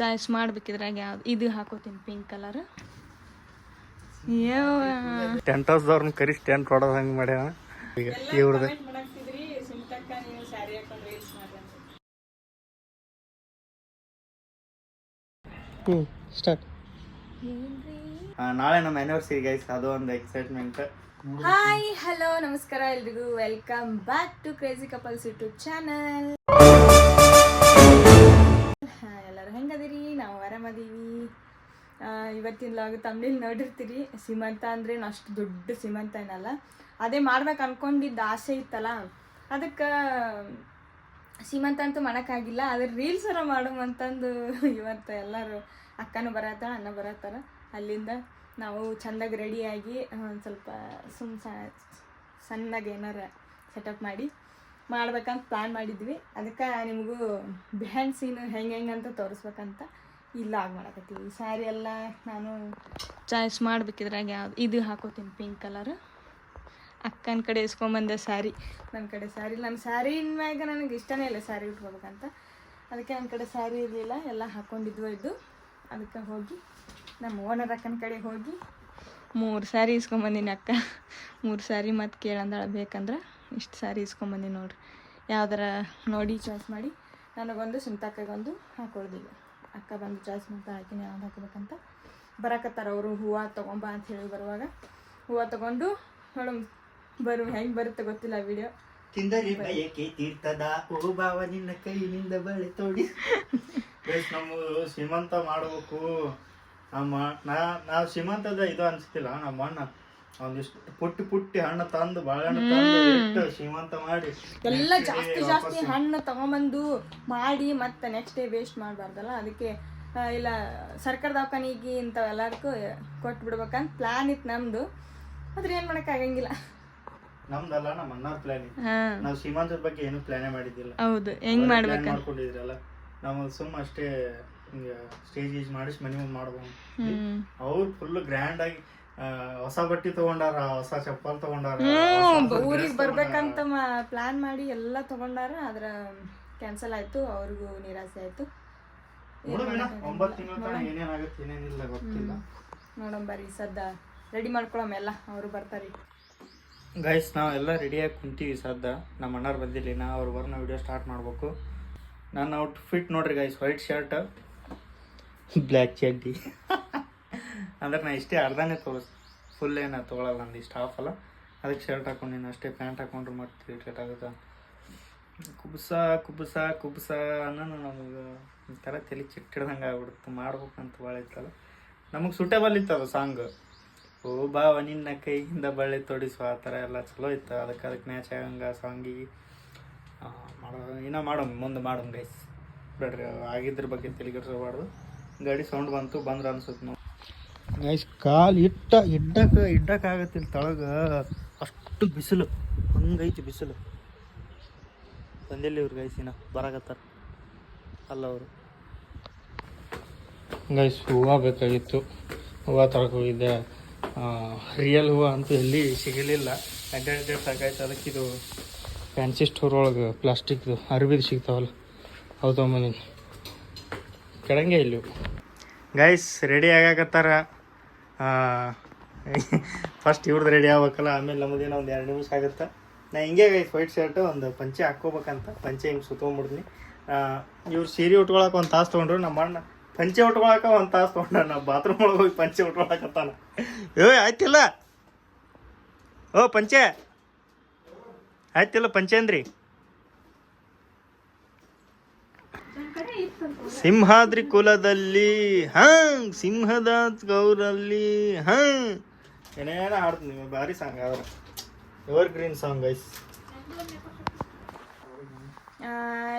Choice ಮಾಡ್ಬೇಕಿದ್ರಾಗ ಯಾವ್ದು ಇದು ಹಾಕೋತೀನಿ ಪಿಂಕ್ ಕಲರ್. ಟೆಂಟ್ ಹೌಸ್ದವ್ರನ್ನ ಕರಿ ಟೆಂಟ್ ಹೊಡೋದು ಹಂಗೆ ಮಾಡ್ಯಾವ ಈಗ ಇವ್ರದ್ದು. ಸ್ಟಾರ್ಟ್. ನಾಳೆ ನಮ್ಮ ಆ್ಯನಿವರ್ಸರಿ ಗೈಸ್, ಅದು ಒಂದು ಎಕ್ಸೈಟ್ಮೆಂಟ್. ಹಾಯ್ ಹಲೋ ನಮಸ್ಕಾರ ಎಲ್ರಿಗೂ, welcome back to crazy couples YouTube channel. ಎಲ್ಲರೂ ಹೆಂಗದಿರಿ? ನಾವು ಆರಾಮದೀವಿ. ಇವತ್ತಿನ ಲಾಗ್ ತಮಿಳ್ ನೋಡಿರ್ತೀರಿ. ಸೀಮಂತ ಅಂದ್ರೆ ಅಷ್ಟು ದೊಡ್ಡ ಸೀಮಂತ ಏನಲ್ಲ, ಅದೇ ಮಾಡ್ಬೇಕು ಅನ್ಕೊಂಡಿದ್ದ ಆಸೆ ಇತ್ತಲ್ಲ, ಅದಕ್ಕೆ ಸೀಮಂತ ಅಂತೂ ಮಾಡೋಕ್ಕಾಗಿಲ್ಲ. ಅದ್ರ ರೀಲ್ಸ್ ಅರ ಮಾಡೋಮಂತಂದು ಇವತ್ತು ಎಲ್ಲರೂ ಅಕ್ಕನೂ ಬರತ್ತಾಳ, ಅಣ್ಣ ಬರತ್ತಾರ. ಅಲ್ಲಿಂದ ನಾವು ಚೆಂದಾಗಿ ರೆಡಿಯಾಗಿ ಒಂದು ಸ್ವಲ್ಪ ಸಣ್ಣಗೆ ಏನಾರ ಸೆಟಪ್ ಮಾಡ್ಬೇಕಂತ ಪ್ಲ್ಯಾನ್ ಮಾಡಿದ್ವಿ. ಅದಕ್ಕೆ ನಿಮಗೂ ಬಿಹೈಂಡ್ ಸೀನು ಹೆಂಗೆ ಅಂತ ತೋರಿಸ್ಬೇಕಂತ ಇಲ್ಲ ಮಾಡಕತ್ತೀವಿ. ಸ್ಯಾರಿ ಎಲ್ಲ ನಾನು ಚಾಯ್ಸ್ ಮಾಡ್ಬೇಕಿದ್ರಾಗ ಯಾವ್ದು ಇದು ಹಾಕೋತೀನಿ ಪಿಂಕ್ ಕಲರ್. ಅಕ್ಕನ ಕಡೆ ಇಸ್ಕೊಂಬಂದೆ ಸ್ಯಾರಿ. ನನ್ನ ಕಡೆ ಸ್ಯಾರಿ ಇಲ್ಲ, ನನ್ನ ಸ್ಯಾರಿ ಮ್ಯಾಗ ನನಗೆ ಇಷ್ಟನೇ ಇಲ್ಲ ಸ್ಯಾರಿ ಉಟ್ಕೋಬೇಕಂತ. ಅದಕ್ಕೆ ನನ್ನ ಕಡೆ ಸ್ಯಾರಿ ಇರಲಿಲ್ಲ, ಎಲ್ಲ ಹಾಕ್ಕೊಂಡಿದ್ದು. ಅದಕ್ಕೆ ಹೋಗಿ ನಮ್ಮ ಓನರ್ ಅಕ್ಕನ ಕಡೆ ಹೋಗಿ 3 ಸ್ಯಾರಿ ಇಸ್ಕೊಂಬಂದಿನಿ. ಅಕ್ಕ 3 ಸ್ಯಾರಿ ಮತ್ತು ಕೇಳಂದಾಳ ಬೇಕಂದ್ರೆ ಇಷ್ಟು ಸ್ಯಾರಿ ಇಸ್ಕೊಂಬಂದಿನಿ ನೋಡ್ರಿ. ಯಾವ್ದಾರ ನೋಡಿ ಚಾಯ್ಸ್ ಮಾಡಿ ನನಗೊಂದು ಸುಮ್ತಾಕಾಗೊಂದು ಹಾಕೊಳ್ದಿಲ್ಲ. ಅಕ್ಕ ಬಂದು ಚಾಯ್ಸ್ ಮಾಡ್ತಾ ಹಾಕಿನಿ ಯಾವ್ದು ಹಾಕೋಬೇಕಂತ. ಬರಕತ್ತಾರ ಅವರು ಹೂವು ತೊಗೊಂಬ ಅಂತ ಹೇಳಿ ಬರುವಾಗ ಹೂವು ತೊಗೊಂಡು ನೋಡು ಹೆಂಗೆ ಬರುತ್ತೆ ಗೊತ್ತಿಲ್ಲ ವಿಡಿಯೋ. ತಿಂದರಿ ಬಯಕೆ ತೀರ್ಥದ ಓ ಬಾವ ನಿನ್ನ ಕೈಯಿಂದ ಬಳೆ ತೋಡಿ. ನಮ್ಮ ಶ್ರೀಮಂತ ಮಾಡ್ಬೇಕು. ನಾವು ಶ್ರೀಮಂತದ ಇದು ಅನ್ಸ್ತಿಲ್ಲ. ನಮ್ಮ ಅಣ್ಣ ಒಂದಿಷ್ಟು ಪುಟ್ಟಿ ಹಣ್ಣು ತಂದು ಬಾಳೆಹಣ್ಣು ತಂದು ಇಟ್ಟು ಶ್ರೀಮಂತ ಮಾಡಿ ಎಲ್ಲ ಜಾಸ್ತಿ ಹಣ್ಣು ತಗೊಂಬಂದು ಮಾಡಿ ಮತ್ತೆ ನೆಕ್ಸ್ಟ್ ಡೇ ವೇಸ್ಟ್ ಮಾಡಬಾರ್ದಲ್ಲ. ಅದಕ್ಕೆ ಇಲ್ಲ ಸರ್ಕಾರ ದವಾಖಾನಿಗೆ ಇಂಥವೆಲ್ಲದಕ್ಕೂ ಕೊಟ್ಟು ಬಿಡ್ಬೇಕಂತ ಪ್ಲಾನ್ ಇತ್ತು ನಮ್ದು. ಆದ್ರೆ ಏನ್ ಮಾಡಕ್ ಆಗಂಗಿಲ್ಲ. ನಮ್ದಲ್ಲ, ನಮ್ಮ ಅಣ್ಣವ್ರ ಪ್ಲಾನ್ ಇತ್ತು. ನಾವು ಶ್ರೀಮಂತದ ಬಗ್ಗೆ ಏನು ಪ್ಲಾನೇ ಮಾಡಿದ್ದಿಲ್ಲ. ಹೌದು, ಹೆಂಗ್ ಮಾಡ್ಬೇಕು ಮಾಡ್ಕೊಂಡಿದ್ರಲ್ಲ. ನಮ್ಮ ಸುಮ್ಮ ಅಷ್ಟೇ ಹಿಂಗ ಸ್ಟೇಜ್ ಗೀಜ್ ಮಾಡಿಸಿ ಮನೆ ಮುಂದೆ ಮಾಡ್ಬೋದು. ಅವ್ರು ಫುಲ್ ಗ್ರ್ಯಾಂಡ್ ಆಗಿ ಹೊಸ ಬಟ್ಟೆ ತಗೊಂಡಾರ, ಹೊಸ ಚಪ್ಪಲ್ ತಗೊಂಡಾರ, ಊರಿಗೆ ಬರ್ಬೇಕಂತ ಪ್ಲಾನ್ ಮಾಡಿ ಎಲ್ಲ ತಗೊಂಡಾರ. ಆದ್ರ ಕ್ಯಾನ್ಸಲ್ ಆಯ್ತು, ಅವ್ರಿಗೂ ನಿರಾಸೆ ಆಯ್ತು. 9 ತಿಂಗಳ ತನಕ ಏನೇನಾಗುತ್ತೆ ಏನೇನಿಲ್ಲ ಗೊತ್ತಿಲ್ಲ. ನೋಡಂಬರಿ ಸದ್ದ ರೆಡಿ ಮಾಡ್ಕೊಳಮ್ ಎಲ್ಲ, ಅವರು ಬರ್ತಾರಿ. ಗೈಸ್ ನಾವೆಲ್ಲ ರೆಡಿಯಾಗಿ ಕುಂತೀವಿ. ಸದ್ದ ನಮ್ಮ ಅಣ್ಣಾರು ಬಂದಿಲ್ಲ, ಅವ್ರು ಬರೋ ವಿಡಿಯೋ ಸ್ಟಾರ್ಟ್ ಮಾಡ್ಬೇಕು. ನನ್ನ ಔಟ್ಫಿಟ್ ನೋಡ್ರಿ ಗೈಸ್, ವೈಟ್ ಶರ್ಟ್ ಬ್ಲ್ಯಾಕ್ ಚಡ್ಡಿ. ಅಂದ್ರೆ ನಾ ಇಷ್ಟೇ ಅರ್ಧನೇ ಫುಲ್ ಏನು ತೊಗೊಳಲ್ಲ, ನಂದು ಇಷ್ಟು ಹಾಫ್ ಅಲ್ಲ. ಅದಕ್ಕೆ ಶರ್ಟ್ ಹಾಕೊಂಡಿನಿ ಅಷ್ಟೇ. ಪ್ಯಾಂಟ್ ಹಾಕೊಂಡ್ರೆ ಮತ್ತೆ ಇರಿಟೇಟ್ ಆಗುತ್ತೆ. ಕುಬ್ಸ ಅನ್ನೋ ನಮಗೆ ಈ ಥರ ತಲೆ ಚಿಟ್ಟಿಡ್ದಂಗೆ ಆಗ್ಬಿಡುತ್ತೆ. ಮಾಡ್ಬೇಕಂತ ಭಾಳ ಇತ್ತಲ್ಲ, ನಮಗೆ ಸೂಟೇಬಲ್ ಇತ್ತು ಅದು ಸಾಂಗ್. ಓ ಬಾವ ನಿನ್ನ ಕೈಯಿಂದ ಬಳ್ಳಿ ತೊಡಿಸುವ ಆ ಥರ ಎಲ್ಲ ಚಲೋ ಇತ್ತು. ಅದಕ್ಕೆ ಮ್ಯಾಚ್ ಆಗಂಗೆ ಸಾಂಗಿಗೆ ಮುಂದೆ ಮಾಡೋಣ ಗೈಸ್. ಬೇಡ್ರಿ, ಆಗಿದ್ರ ಬಗ್ಗೆ ತಲೆಗೆಡ್ಸಬಾರ್ದು. ಗಾಡಿ ಸೌಂಡ್ ಬಂದ್ರೆ ಅನ್ಸುತ್ತೆ ನಾವು ಗೈಸ್. ಕಾಲು ಇಡ್ಡಕ್ಕಾಗತ್ತಿಲ್ಲ ತಳಗ, ಅಷ್ಟು ಬಿಸಿಲು, ಹಂಗೈತಿ ಬಿಸಿಲು. ಬಂದಿಲ್ಲ ಇವ್ರು ಗೈಸ್, ಇನ್ನ ಬರಾಕತ್ತಾರ ಅಲ್ಲ ಅವರು. ಗೈಸ್ ಹೂವು ಬೇಕಾಗಿತ್ತು, ಹೂವು ತರಕ್ಕೆ ಹೋಗಿದ್ದೆ. ರಿಯಲ್ ಹೂವು ಅಂತೂ ಎಲ್ಲಿ ಸಿಗಲಿಲ್ಲ. ಅಡ್ಡಾಡಿ ಸಾಕಾಯ್ತು. ಅದಕ್ಕೆ ಇದು ಫ್ಯಾನ್ಸಿ ಸ್ಟೋರ್ ಒಳಗೆ ಪ್ಲಾಸ್ಟಿಕ್ದು ಅರ್ಬಿದು ಸಿಗ್ತಾವಲ್ಲ, ಅವು ತೊಗೊಂಬಂದಿನಿ. ಕೆಡಂಗೆ ಇಲ್ಲಿ ಗೈಸ್ ರೆಡಿ ಆಗಾಕತ್ತಾರ. ಫಸ್ಟ್ ಇವ್ರದ್ದು ರೆಡಿ ಆಗ್ಬೇಕಲ್ಲ, ಆಮೇಲೆ ನಮ್ಮದೇನೋ ಒಂದು 2 ನಿಮಿಷ ಆಗುತ್ತೆ. ನಾ ಹಿಂಗೆ ಗೈಸ್ ವೈಟ್ ಶರ್ಟು ಒಂದು ಪಂಚೆ ಹಾಕ್ಕೋಬೇಕಂತ ಪಂಚೆ ಹಿಂಗೆ ಸುತ್ಕೊಂಡ್ಬಿಡ್ತೀನಿ. ಇವ್ರು ಸೀರೆ ಉಟ್ಕೊಳಕ್ಕೆ 1 ತಾಸು ತೊಗೊಂಡ್ರು. ನಮ್ಮ ಅಣ್ಣ ಪಂಚೆ ಉಟ್ಕೊಳಕ್ಕೆ 1 ತಾಸು ತೊಗೊಂಡ. ನಾವು ಬಾತ್ರೂಮ್ ಒಳಗೆ ಹೋಗಿ ಪಂಚೆ ಉಟ್ಕೊಳಕತ್ತಾನ. ಆಯ್ತಿಲ್ಲ ಓ ಪಂಚೆ ಆಯ್ತಿಲ್ಲ ಪಂಚೆ ಅಂದ್ರಿ. ಸಿಂಹಾದ್ರಿ ಕುಲದಲ್ಲಿ ಸಿಂಹದ ಗೌರಲ್ಲಿ ಏನೇನ ಹಾಡ್ತೀನಿ. ಭಾರಿ ಸಾಂಗ್, ಆದ್ರೆ ಎವರ್ ಗ್ರೀನ್ ಸಾಂಗ್ ಗೈಸ್.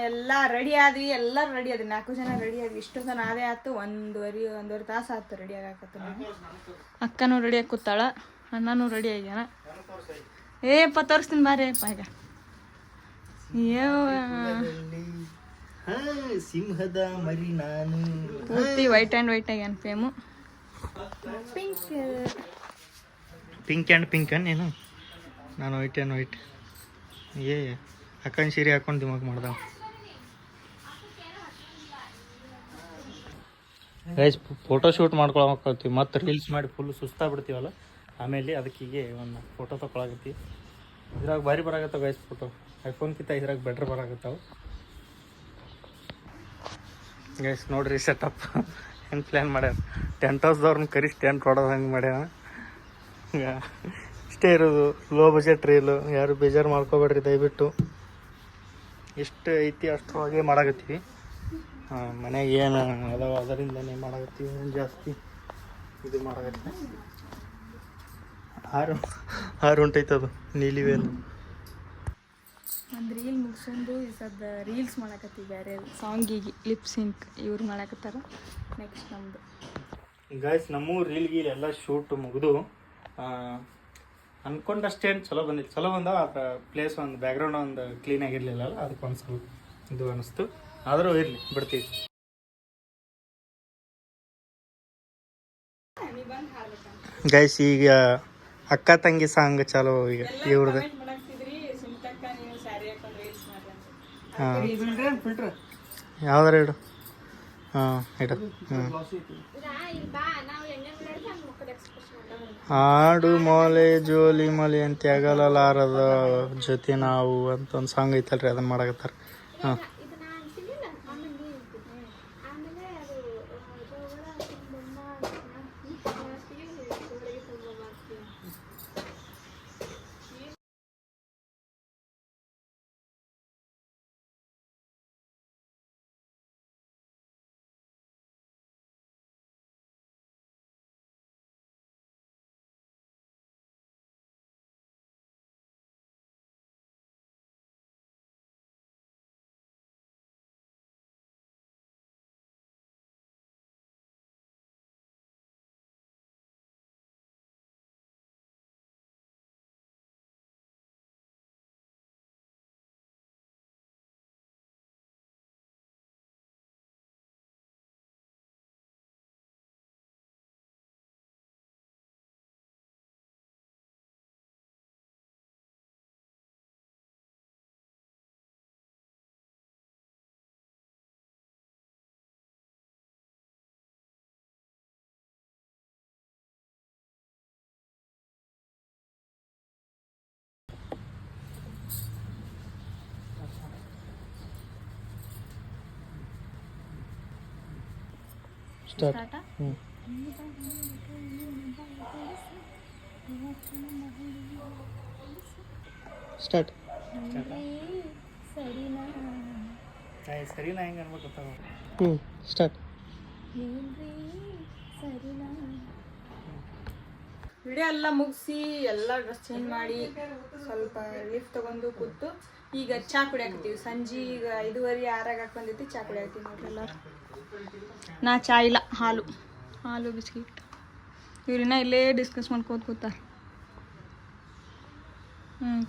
ಎಲ್ಲ ರೆಡಿ ಆದ್ವಿ, ಎಲ್ಲರೂ ರೆಡಿ ಆದ್ವಿ. 4 ಜನ ರೆಡಿ ಆದ್ವಿ. ಇಷ್ಟು ಜನ ಅದೇ ಆಯ್ತು, ಒಂದೂವರೆ ತಾಸು ಆಯ್ತು ರೆಡಿ ಆಗಾಕತ್ತ. ಅಕ್ಕನೂ ರೆಡಿ ಆಗಿ ಕೂತಾಳ, ಅಣ್ಣನೂ ರೆಡಿ ಆಗ್ಯಾನ. ತೋರಿಸ್ತೀನಿ ಬಾರಿ ಅಪ್ಪ. ಈಗ ಸಿಂಹದ ಮರಿ ನಾನು ಪೂರ್ತಿ ವೈಟ್ ಆಗ್ಯಾನ ಫೇಮು. ಪಿಂಕ್ ಏನು ನಾನು ವೈಟ್ ಅಕ್ಕನ ಸೀರೆ ಹಾಕೊಂಡು ದಿಮಾಕ್ ಮಾಡ್ದ. ಗೈಸ್ ಫೋಟೋ ಶೂಟ್ ಮಾಡ್ಕೊಳಕತ್ತೀವಿ ಮತ್ತು ರೀಲ್ಸ್ ಮಾಡಿ ಫುಲ್ ಸುಸ್ತಾಗ್ಬಿಡ್ತೀವಲ್ಲ, ಆಮೇಲೆ ಅದಕ್ಕೀಗೆ ಒಂದು ಫೋಟೋ ತೊಗೊಳಕತ್ತೀವಿ. ಇದ್ರಾಗ ಭಾರಿ ಬರಾಕತ್ತಾವ ಗೈಸ್ ಫೋಟೋ, ಐಫೋನ್ಕಿಂತ ಇದ್ರಾಗ ಬೆಟ್ರ್ ಬರಾಕತ್ತಾವ ಗೈಸ್. ನೋಡ್ರಿ ಸೆಟಪ್ ಹೆಂಗೆ ಪ್ಲ್ಯಾನ್ ಮಾಡ್ಯಾರ, ಟೆಂಟ್ ಹೌಸ್ದವ್ರನ್ನ ಕರಿಸಿ ಟೆಂಟ್ ಹೊಡೋದು ಹಂಗೆ ಮಾಡ್ಯಾರ. ಇಷ್ಟೇ ಇರೋದು ಲೋ ಬಜೆಟ್ ರೀಲು, ಯಾರು ಬೇಜಾರು ಮಾಡ್ಕೋಬೇಡ್ರಿ ದಯವಿಟ್ಟು. ಎಷ್ಟು ಐತಿ ಅಷ್ಟರೊಳಗೆ ಮಾಡಾಕತ್ತೀವಿ. ಮನೆಗೆ ಏನು ಅದಾವ ಅದರಿಂದನೇ ಮಾಡಾಕತ್ತೀವಿ, ಏನು ಜಾಸ್ತಿ ಇದು ಮಾಡಾಕತ್ತೀವಿ. ಹಾರು ಹೊಂಟೈತದು ನೀಲಿ ವೇಲ್. ಒಂದು ರೀಲ್ ಮುಗಿಸ್ಕೊಂಡು ಈ ಸದ್ದ ರೀಲ್ಸ್ ಮಾಡಾಕತ್ತೀವಿ, ಬೇರೆ ಸಾಂಗಿಗೆ ಲಿಪ್ ಸಿಂಕ್ ಇವ್ರು ಮಾಡಾಕತ್ತಾರ. ನೆಕ್ಸ್ಟ್ ನಮ್ಮದು ಗೈಸ್ ನಮ್ಮ ರೀಲ್ ಗೀಲ್ ಎಲ್ಲ ಶೂಟ್ ಮುಗಿದು ಅಂದ್ಕೊಂಡಷ್ಟೇನು ಚಲೋ ಬಂದಿತ್ತು, ಚಲೋ ಬಂದಾವ. ಅದರ ಪ್ಲೇಸ್ ಒಂದು ಬ್ಯಾಕ್ಗ್ರೌಂಡ್ ಒಂದು ಕ್ಲೀನ್ ಆಗಿರಲಿಲ್ಲ, ಅದಕ್ಕೆ ಒಂದು ಸ್ವಲ್ಪ ಇದು ಅನ್ನಿಸ್ತು. ಆದರೂ ಇರಲಿ ಬಿಡ್ತೀವಿ. ಗೈಸ್ ಈಗ ಅಕ್ಕ ತಂಗಿ ಸಾಂಗ್ ಚಾಲೋ ಈಗ ಇವ್ರದ್ದು. ಹಾಂ ಯಾವ್ದಾರ ಇಡು. ಹಾಂ ಇಡು. ಹಾಡು ಮೊಲೆ ಜೋಲಿ ಮಲೆ ಅಂತ ಆಗಲಾರದ ಜೊತೆ ನಾವು ಅಂತ ಒಂದು ಸಾಂಗ್ ಐತಲ್ರಿ, ಅದನ್ನ ಮಾಡಕತ್ತಾರ. ಹಾಂ ಸ್ಟಾರ್ಟ್. ಹ್ಞೂ ಸ್ಟಾರ್ಟ್. ಸರಿನಾ ಹೆಂಗೆ ಅನ್ಬೇಕು ಗೊತ್ತಾಗ. ಹ್ಞೂ ಸ್ಟಾರ್ಟ್. ವಿಡಿಯೋ ಎಲ್ಲ ಮುಗಿಸಿ ಎಲ್ಲ ಡ್ರೆಸ್ ಚೇಂಜ್ ಮಾಡಿ ಸ್ವಲ್ಪ ಲಿಫ್ಟ್ ತಗೊಂಡು ಕೂತು ಈಗ ಚಾ ಕುಡಿಯಾಕತ್ತೀವಿ. ಸಂಜೆ ಈಗ 5:30 6 ಬಂದೈತಿ. ಚಾ ಕುಡಿಯಾಕತ್ತೀವಿ ನೋಡ್ರಿ ಎಲ್ಲರೂ. ನಾ ಚಾ ಇಲ್ಲ, ಹಾಲು ಬಿಸ್ಕಿಟ್. ಇವ್ರಿನ್ನ ಇಲ್ಲೇ ಡಿಸ್ಕಸ್ ಮಾಡ್ಕೋತ ಕೂತಾರ.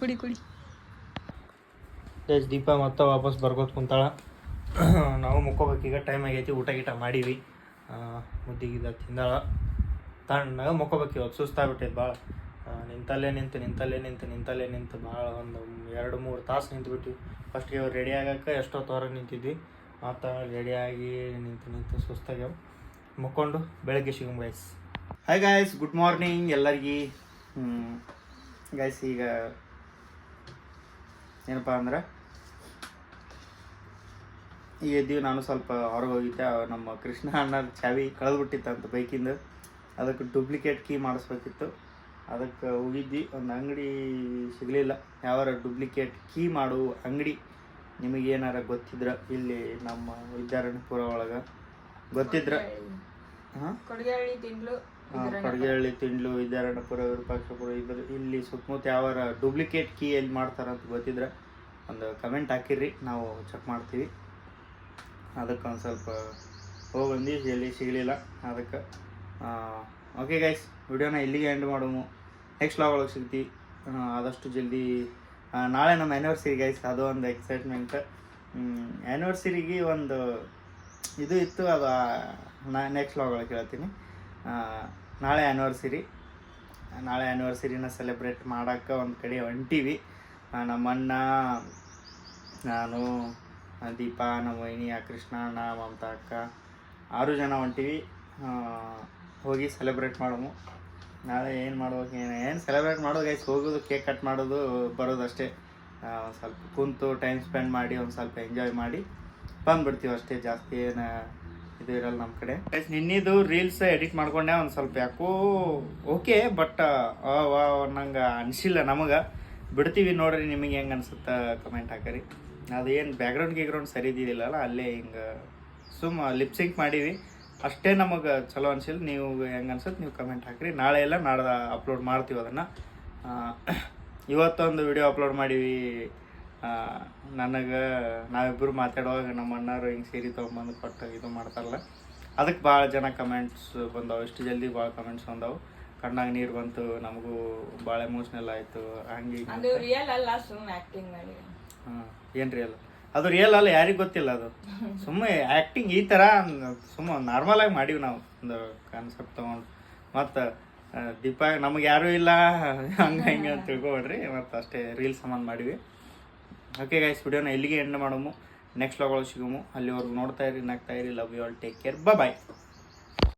ಕುಡಿ ದೀಪ ಮತ್ತೆ ವಾಪಸ್ ಬರ್ಕೋತ ಕುಂತಾಳ. ನಾವು ಮುಕ್ಕೋಬೇಕೀಗ, ಟೈಮ್ ಆಗೈತಿ. ಊಟ ಗೀಟ ಮಾಡೀವಿ, ಮುದ್ದಿಗಿದ ತಿಂದಾಳ. ತಣ್ಣಗ ಮುಕ್ಕೋಬೇಕು. ಇವತ್ತು ಸುಸ್ತಾಗ್ಬಿಟ್ಟೈತೆ ಭಾಳ. ನಿಂತಲ್ಲೇ ನಿಂತು ಭಾಳ ಒಂದು 2-3 ತಾಸು ನಿಂತುಬಿಟ್ವಿ. ಫಸ್ಟ್ಗೆ ಅವ್ರು ರೆಡಿ ಆಗಕ್ಕೆ ಎಷ್ಟೊತ್ತು ಹೊರಗೆ ನಿಂತಿದ್ವಿ. ಮತ್ತು ರೆಡಿಯಾಗಿ ನಿಂತು ಸುಸ್ತಾಗ್ಯಾವ. ಮುಕ್ಕೊಂಡು ಬೆಳಗ್ಗೆ ಸಿಗಮ್ guys. Hi guys, good morning ಎಲ್ಲರಿಗೆ. ಗೈಸ್ ಈಗ ಏನಪ್ಪ ಅಂದ್ರೆ ಈಗ ಎದ್ದೀವಿ. ನಾನು ಸ್ವಲ್ಪ ಹೊರಗೆ ಹೋಗಿದ್ದೆ. ನಮ್ಮ ಕೃಷ್ಣ ಅಣ್ಣ ಚಾವಿ ಕಳೆದ್ಬಿಟ್ಟಿತ್ತಂತ ಬೈಕಿಂದ. ಅದಕ್ಕೆ ಡೂಪ್ಲಿಕೇಟ್ ಕೀ ಮಾಡಿಸ್ಬೇಕಿತ್ತು. ಅದಕ್ಕೆ ಹೋಗಿದ್ವಿ. ಒಂದು ಅಂಗಡಿ ಸಿಗಲಿಲ್ಲ. ಯಾವಾರ ಡೂಪ್ಲಿಕೇಟ್ ಕೀ ಮಾಡುವ ಅಂಗಡಿ ನಿಮಗೇನಾರ ಗೊತ್ತಿದ್ರೆ ಇಲ್ಲಿ ನಮ್ಮ ವಿದ್ಯಾರಣ್ಯಪುರ ಒಳಗೆ ಗೊತ್ತಿದ್ರೆ, ಕೊಡಗೇಹಳ್ಳಿ ತಿಂಡ್ಲು, ವಿದ್ಯಾರಣ್ಯಪುರ, ವಿರೂಪಾಕ್ಷಪುರ, ಇಲ್ಲಿ ಸುತ್ತಮುತ್ತ ಯಾವಾರ ಡೂಪ್ಲಿಕೇಟ್ ಕೀ ಎಲ್ಲಿ ಮಾಡ್ತಾರಂತ ಗೊತ್ತಿದ್ರೆ ಒಂದು ಕಮೆಂಟ್ ಹಾಕಿರ್ರಿ, ನಾವು ಚೆಕ್ ಮಾಡ್ತೀವಿ. ಅದಕ್ಕೆ ಒಂದು ಸ್ವಲ್ಪ ಹೋಗಿ ಬಂದು ಎಲ್ಲಿ ಸಿಗಲಿಲ್ಲ. ಅದಕ್ಕೆ ಓಕೆ ಗೈಸ್, ವಿಡಿಯೋನ ಇಲ್ಲಿಗೆ ಎಂಡ್ ಮಾಡೋము. ನೆಕ್ಸ್ಟ್ ವ್ಲಾಗ್ ಒಳಗೆ ಸಿಗ್ತೀವಿ ಆದಷ್ಟು ಜಲ್ದಿ. ನಾಳೆ ನಮ್ಮ ಆ್ಯನಿವರ್ಸರಿ ಗೈಸ್, ಅದು ಒಂದು ಎಕ್ಸೈಟ್ಮೆಂಟ್. ಆ್ಯನಿವರ್ಸರಿಗೆ ಒಂದು ಇದು ಇತ್ತು, ಅದು ನೆಕ್ಸ್ಟ್ ವ್ಲಾಗ್ ಒಳಗೆ ಹೇಳ್ತೀನಿ. ನಾಳೆ ಆ್ಯನಿವರ್ಸರಿನ ಸೆಲೆಬ್ರೇಟ್ ಮಾಡೋಕ್ಕೆ ಒಂದು ಕಡೆ ಹೊಂಟೀವಿ. ನಮ್ಮಣ್ಣ, ನಾನು, ದೀಪ, ನಮ್ಮ ವೈನಿ, ಕೃಷ್ಣ ಅಣ್ಣ, ಮಮತಾ ಅಕ್ಕ, 6 ಜನ ಹೊಂಟಿವಿ. ಹೋಗಿ ಸೆಲೆಬ್ರೇಟ್ ಮಾಡೋము. ನಾಳೆ ಏನು ಮಾಡ್ಬೇಕು ಏನು ಸೆಲೆಬ್ರೇಟ್ ಮಾಡೋದು ಗೈಸ್, ಹೋಗೋದು ಕೇಕ್ ಕಟ್ ಮಾಡೋದು ಬರೋದು ಅಷ್ಟೇ. ಒಂದು ಸ್ವಲ್ಪ ಕುಂತು ಟೈಮ್ ಸ್ಪೆಂಡ್ ಮಾಡಿ ಒಂದು ಸ್ವಲ್ಪ ಎಂಜಾಯ್ ಮಾಡಿ ಬಂದುಬಿಡ್ತೀವಿ ಅಷ್ಟೇ. ಜಾಸ್ತಿ ಏನು ಇದು ಇರಲ್ಲ ನಮ್ಮ ಕಡೆ ಗೈಸ್. ನಿನ್ನಿದು ರೀಲ್ಸ್ ಎಡಿಟ್ ಮಾಡ್ಕೊಂಡೆ ಒಂದು ಸ್ವಲ್ಪ ಯಾಕೋ ಓಕೆ, ಬಟ್ ನಂಗೆ ಅನಿಸಿಲ್ಲ ನಮಗೆ. ಬಿಡ್ತೀವಿ ನೋಡ್ರಿ, ನಿಮಗೆ ಹೆಂಗೆ ಅನ್ಸುತ್ತೆ ಕಮೆಂಟ್ ಹಾಕರಿ. ಅದೇನು ಬ್ಯಾಕ್ಗ್ರೌಂಡ್ ಸರಿ ಇದ್ದಿದ್ದಿಲ್ಲಲ್ಲ, ಅಲ್ಲೇ ಹಿಂಗೆ ಲಿಪ್ಸಿಂಕ್ ಮಾಡೀವಿ ಅಷ್ಟೇ. ನಮಗೆ ಚಲೋ ಅನಿಸಿಲ್ಲ. ನೀವು ಹೆಂಗೆ ಅನ್ಸುತ್ತೆ ನೀವು ಕಮೆಂಟ್ ಹಾಕಿರಿ. ನಾಳೆ ಎಲ್ಲ ನಾಡ್ದು ಅಪ್ಲೋಡ್ ಮಾಡ್ತೀವಿ ಅದನ್ನು. ಇವತ್ತೊಂದು ವಿಡಿಯೋ ಅಪ್ಲೋಡ್ ಮಾಡೀವಿ. ನನಗೆ ನಾವಿಬ್ಬರು ಮಾತಾಡುವಾಗ ನಮ್ಮ ಅಣ್ಣರು ಹಿಂಗೆ ಸೀರೆ ತೊಗೊಂಬಂದು ಕೊಟ್ಟು ಇದು ಮಾಡ್ತಾರಲ್ಲ, ಅದಕ್ಕೆ ಭಾಳ ಜನ ಕಮೆಂಟ್ಸ್ ಬಂದವು. ಇಷ್ಟು ಜಲ್ದಿ ಭಾಳ ಕಮೆಂಟ್ಸ್ ಬಂದವು. ಕಣ್ಣಾಗ ನೀರು ಬಂತು, ನಮಗೂ ಭಾಳ ಎಮೋಷ್ನಲ್ ಆಯಿತು. ಹಂಗೆ ಏನು ರಿಯಲ್? ಅದು ರಿಯಲ್ ಅಲ್ಲ, ಯಾರಿಗೆ ಗೊತ್ತಿಲ್ಲ. ಅದು ಸುಮ್ಮನೆ ಆ್ಯಕ್ಟಿಂಗ್. ಈ ಥರ ಸುಮ್ಮನೆ ನಾರ್ಮಲಾಗಿ ಮಾಡೀವಿ ನಾವು, ಒಂದು ಕಾನ್ಸೆಪ್ಟ್ ತೊಗೊಂಡು. ಮತ್ತು ನಮಗೆ ಯಾರೂ ಇಲ್ಲ ಹಂಗೆ ಹಿಂಗೆ ಅಂತ ತಿಳ್ಕೊಬೇಡ್ರಿ. ಮತ್ತು ಅಷ್ಟೇ ರೀಲ್ಸ್ ಸಂಬಂಧ ಮಾಡೀವಿ. ಓಕೆ ಗೈಸ್, ವಿಡಿಯೋನ ಇಲ್ಲಿಗೆ ಎಂಡ್ ಮಾಡೋము. ನೆಕ್ಸ್ಟ್ ವ್ಲಾಗ್ ಒಳಗೆ ಸಿಗೋము. ಅಲ್ಲಿವರೆಗೂ ನೋಡ್ತಾ ಇರಿ, ನಗ್ತಾ ಇರಿ. Love you all, take care, bye.